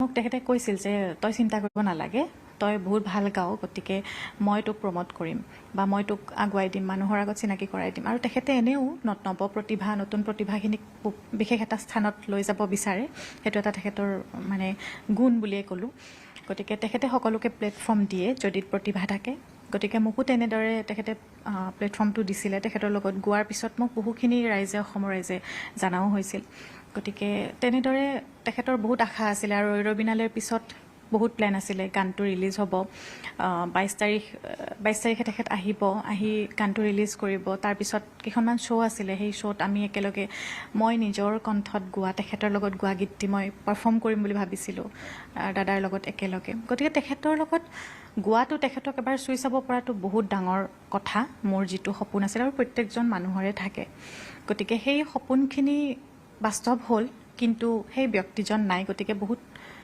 মোক তেখেতে কৈছিল যে তই চিন্তা কৰিব নালাগে, তই বহুত ভাল গাও, গতিকে মই তোক প্ৰমোট কৰিম বা মই তোক আগুৱাই দিম, মানুহৰ আগত চিনাকি কৰাই দিম। আৰু তেখেতে এনেও প্ৰতিভা, নতুন প্ৰতিভাখিনিক বিশেষ এটা স্থানত লৈ যাব বিচাৰে, সেইটো এটা তেখেতৰ মানে গুণ বুলিয়ে ক'লোঁ। গতিকে তেখেতে সকলোকে প্লেটফৰ্ম দিয়ে যদি প্ৰতিভা থাকে। গতিকে মোকো তেনেদৰে তেখেতে প্লেটফৰ্মটো দিছিলে। তেখেতৰ লগত গোৱাৰ পিছত মোক বহুখিনি অসমৰ ৰাইজে জনাও হৈছিল। গতিকে তেনেদৰে তেখেতৰ বহুত আশা আছিলে আৰু ৰবীনালৈৰ পিছত বহুত প্লেন আছিলে। গানটো ৰিলিজ হ'ব 22 তাৰিখে তেখেত আহিব, আহি গানটো ৰিলিজ কৰিব। তাৰপিছত কেইখনমান শ্ব' আছিলে, সেই শ্ব'ত আমি একেলগে মই নিজৰ কণ্ঠত গোৱা, তেখেতৰ লগত গোৱা গীতটি মই পাৰফৰ্ম কৰিম বুলি ভাবিছিলোঁ দাদাৰ লগত একেলগে। গতিকে তেখেতৰ লগত গোৱাটো, তেখেতক এবাৰ চুই চাব পৰাটো বহুত ডাঙৰ কথা, মোৰ যিটো সপোন আছিল আৰু প্ৰত্যেকজন মানুহৰে থাকে। গতিকে সেই সপোনখিনি বাস্তৱ হ'ল, কিন্তু সেই ব্যক্তিজন নাই। গতিকে বহুত